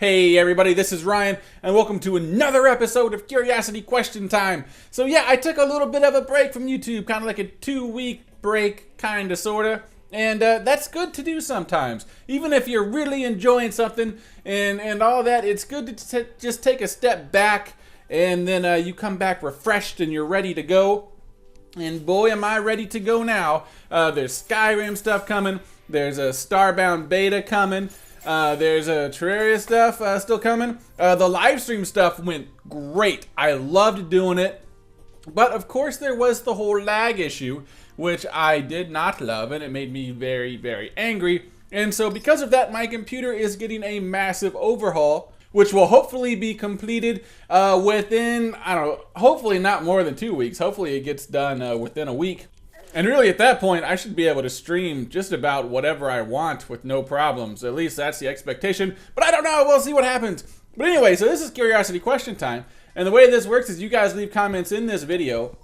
Hey everybody, this is Ryan, and welcome to another episode of Curiosity Question Time. So yeah, I took a little bit of a break from YouTube, kind of like a 2-week break, kinda, sorta. And that's good to do sometimes. Even if you're really enjoying something and all that, it's good to just take a step back, and then you come back refreshed and you're ready to go. And boy, am I ready to go now. There's Skyrim stuff coming, there's a Starbound beta coming, there's a Terraria stuff still coming. The live stream stuff went great. I loved doing it. But of course there was the whole lag issue, which I did not love, and it made me very, very angry. And so because of that, my computer is getting a massive overhaul, which will hopefully be completed within, I don't know, hopefully not more than 2 weeks. Hopefully it gets done within a week. And really at that point, I should be able to stream just about whatever I want with no problems. At least that's the expectation, but I don't know, we'll see what happens. But anyway, so this is Curiosity Question Time. And the way this works is you guys leave comments in this video,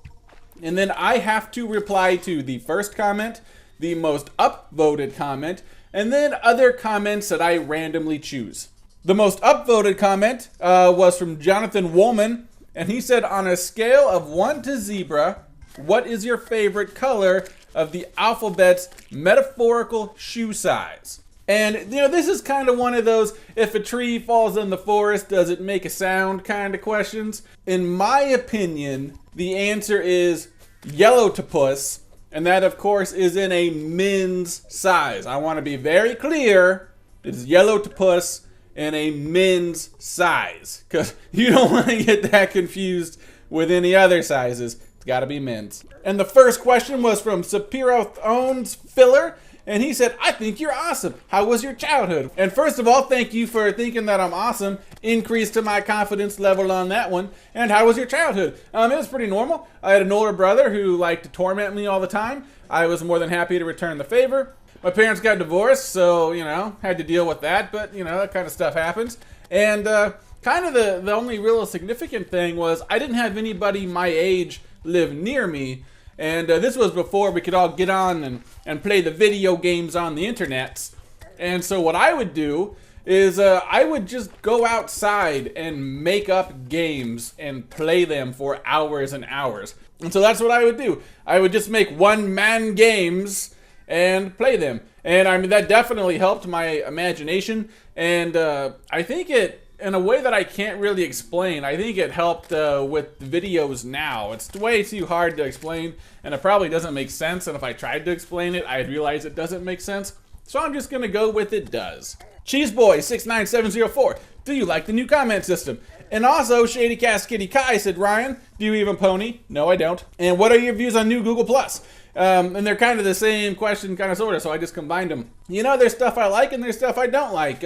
and then I have to reply to the first comment, the most upvoted comment, and then other comments that I randomly choose. The most upvoted comment was from Jonathan Woolman, and he said, on a scale of 1 to zebra, what is your favorite color of the alphabet's metaphorical shoe size? And, you know, this is kind of one of those, if a tree falls in the forest, does it make a sound kind of questions. In my opinion, the answer is yellowtopus, and that, of course, is in a men's size. I want to be very clear, it's yellowtopus in a men's size, because you don't want to get that confused with any other sizes. It's got to be men's. And the first question was from Sapiro owns Filler, and he said, I think you're awesome. How was your childhood? And first of all, thank you for thinking that I'm awesome. Increase to my confidence level on that one. And how was your childhood? It was pretty normal. I had an older brother who liked to torment me all the time. I was more than happy to return the favor. My parents got divorced, so, you know, had to deal with that. But, you know, that kind of stuff happens. And kind of the only real significant thing was I didn't have anybody my age live near me, and this was before we could all get on and play the video games on the internet. And so what I would do is I would just go outside and make up games and play them for hours and hours. And so that's what I would do. I would just make one-man games and play them. And I mean, that definitely helped my imagination, and I think it, in a way that I can't really explain, I think it helped with videos now. It's way too hard to explain, and it probably doesn't make sense, and if I tried to explain it, I'd realize it doesn't make sense. So I'm just gonna go with it does. Cheeseboy69704, do you like the new comment system? And also, Shady Cast Kitty Kai said, Ryan, do you even pony? No, I don't. And what are your views on new Google Plus? And they're kind of the same question, kind of sort of, so I just combined them. You know, there's stuff I like and there's stuff I don't like.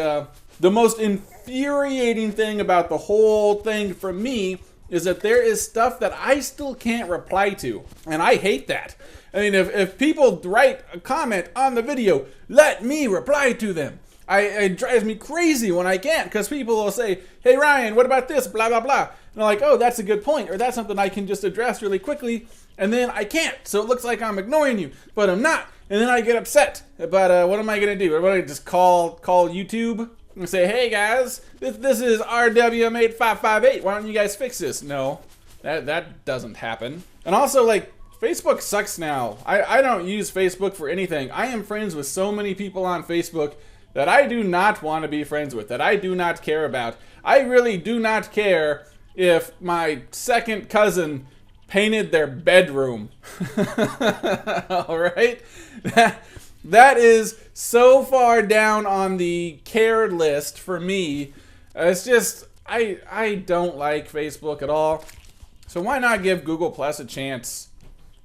The most infuriating thing about the whole thing for me is that there is stuff that I still can't reply to, and I hate that. I mean, if people write a comment on the video, let me reply to them. It drives me crazy when I can't, because people will say, hey Ryan, what about this, blah, blah, blah. And I'm like, oh, that's a good point, or that's something I can just address really quickly, and then I can't, so it looks like I'm ignoring you, but I'm not. And then I get upset. But what am I going to do? Am I going to just call YouTube and say, hey guys, this is RWM8558, why don't you guys fix this? No, that doesn't happen. And also, like, Facebook sucks now. I don't use Facebook for anything. I am friends with so many people on Facebook that I do not want to be friends with, that I do not care about. I really do not care if my second cousin painted their bedroom. All right? That is so far down on the care list for me. It's just, I don't like Facebook at all. So why not give Google Plus a chance?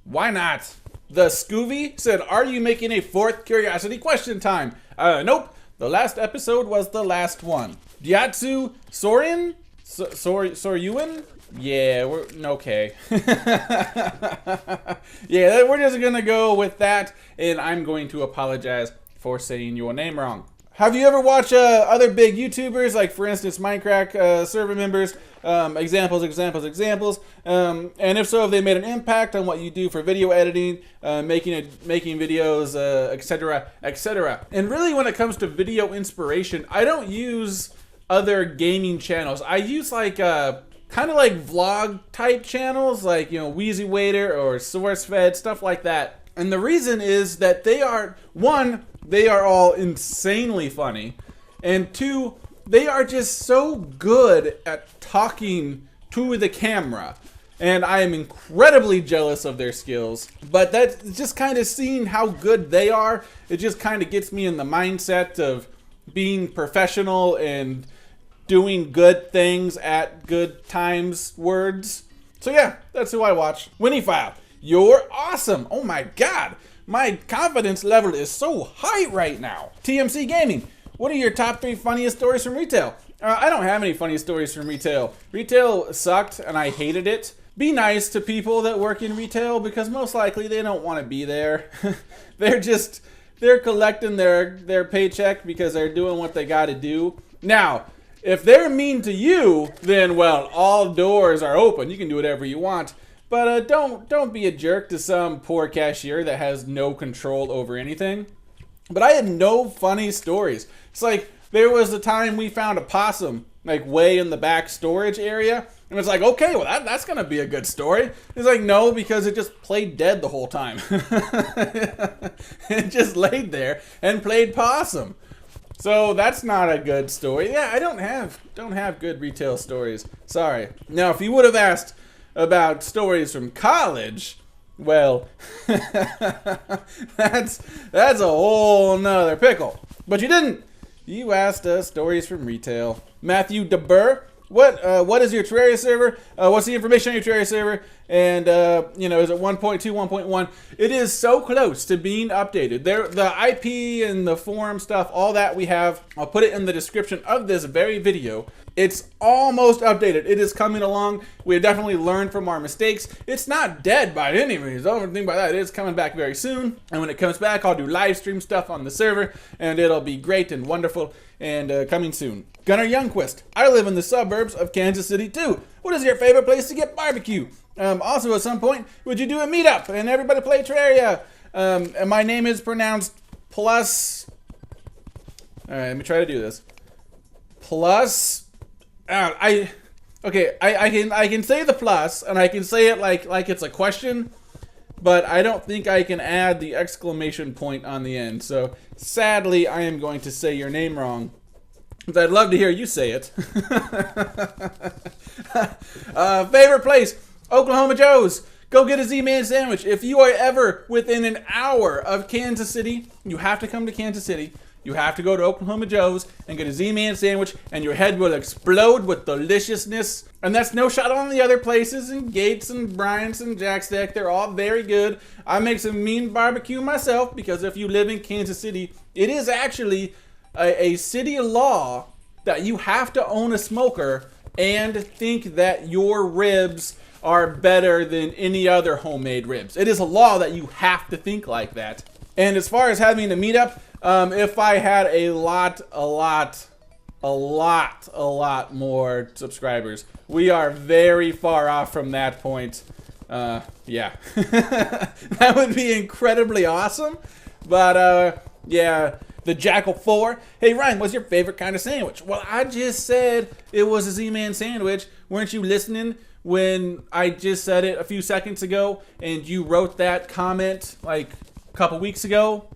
Why not? The Scooby said, are you making a 4th Curiosity Question Time? Nope. The last episode was the last one. Gyatsu Sorin? Soryuin? Yeah, we're okay. Yeah, we're just gonna go with that, and I'm going to apologize for saying your name wrong. Have you ever watched other big YouTubers, like for instance Minecraft server members, examples, and if so, have they made an impact on what you do for video editing, making videos, etc., etc.? And really, when it comes to video inspiration, I don't use other gaming channels. I use like kind of like vlog type channels, like, you know, Wheezy Waiter or SourceFed, stuff like that. And the reason is that they are, one, they are all insanely funny, and two, they are just so good at talking to the camera. And I am incredibly jealous of their skills. But that's just kind of seeing how good they are. It just kind of gets me in the mindset of being professional and doing good things at good times words. So yeah, that's who I watch. Winnie-File, you're awesome. Oh my God. My confidence level is so high right now. TMC Gaming, what are your top 3 funniest stories from retail? I don't have any funny stories from retail. Retail sucked and I hated it. Be nice to people that work in retail because most likely they don't want to be there. they're collecting their paycheck because they're doing what they got to do. Now, if they're mean to you, then well, all doors are open. You can do whatever you want. But don't be a jerk to some poor cashier that has no control over anything. But I had no funny stories. It's like there was a time we found a possum like way in the back storage area. And it's like, okay, well, that's going to be a good story. It's like, no, because it just played dead the whole time. It just laid there and played possum. So that's not a good story. Yeah, I don't have good retail stories. Sorry. Now, if you would have asked about stories from college, well, that's a whole nother pickle. But you didn't. You asked us stories from retail. Matthew DeBurr, what is your Terraria server? What's the information on your Terraria server? And you know, is it 1.2, 1.1? It is so close to being updated. The IP and the forum stuff, all that we have, I'll put it in the description of this very video. It's almost updated. It is coming along. We have definitely learned from our mistakes. It's not dead by any means. Don't think about that. It is coming back very soon. And when it comes back, I'll do live stream stuff on the server, and it'll be great and wonderful and coming soon. Gunnar Youngquist, I live in the suburbs of Kansas City too. What is your favorite place to get barbecue? Also, at some point, would you do a meetup and everybody play Terraria? And my name is pronounced Plus. All right, let me try to do this. Plus. I can say the plus, and I can say it like it's a question, but I don't think I can add the exclamation point on the end. So sadly, I am going to say your name wrong. But I'd love to hear you say it. Favorite place, Oklahoma Joe's. Go get a Z-Man sandwich. If you are ever within an hour of Kansas City, you have to come to Kansas City. You have to go to Oklahoma Joe's and get a Z-Man sandwich, and your head will explode with deliciousness. And that's no shot on the other places, and Gates and Bryant's and Jack's Deck. They're all very good. I make some mean barbecue myself because if you live in Kansas City, it is actually a city law that you have to own a smoker and think that your ribs are better than any other homemade ribs. It is a law that you have to think like that. And as far as having a meetup, if I had a lot more subscribers. We are very far off from that point. Yeah. That would be incredibly awesome. But, yeah. The Jackal 4. Hey, Ryan, what's your favorite kind of sandwich? Well, I just said it was a Z-Man sandwich. Weren't you listening when I just said it a few seconds ago and you wrote that comment like a couple weeks ago?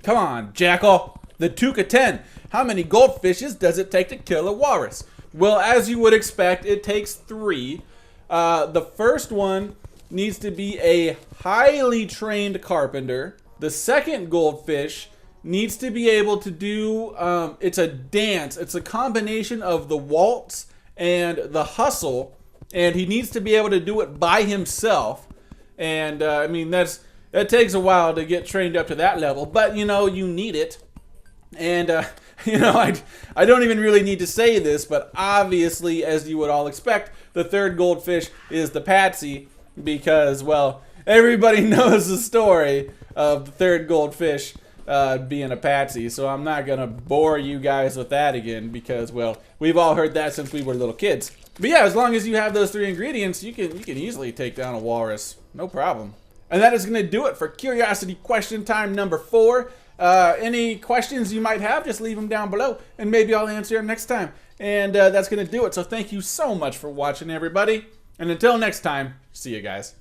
Come on, Jackal. The Tuca 10. How many goldfishes does it take to kill a walrus? Well, as you would expect, it takes 3. The first one needs to be a highly trained carpenter. The second goldfish needs to be able to do, it's a dance. It's a combination of the waltz and the hustle. And he needs to be able to do it by himself. And, I mean, that takes a while to get trained up to that level. But, you know, you need it. And, you know, I don't even really need to say this, but obviously, as you would all expect, the third goldfish is the patsy. Because, well, everybody knows the story of the third goldfish being a patsy, so I'm not gonna bore you guys with that again because, well, we've all heard that since we were little kids. But yeah, as long as you have those 3 ingredients, you can easily take down a walrus, no problem. And that is gonna do it for Curiosity Question Time number 4. Any questions you might have, just leave them down below, and maybe I'll answer them next time. And that's going to do it. So thank you so much for watching, everybody. And until next time, see you guys.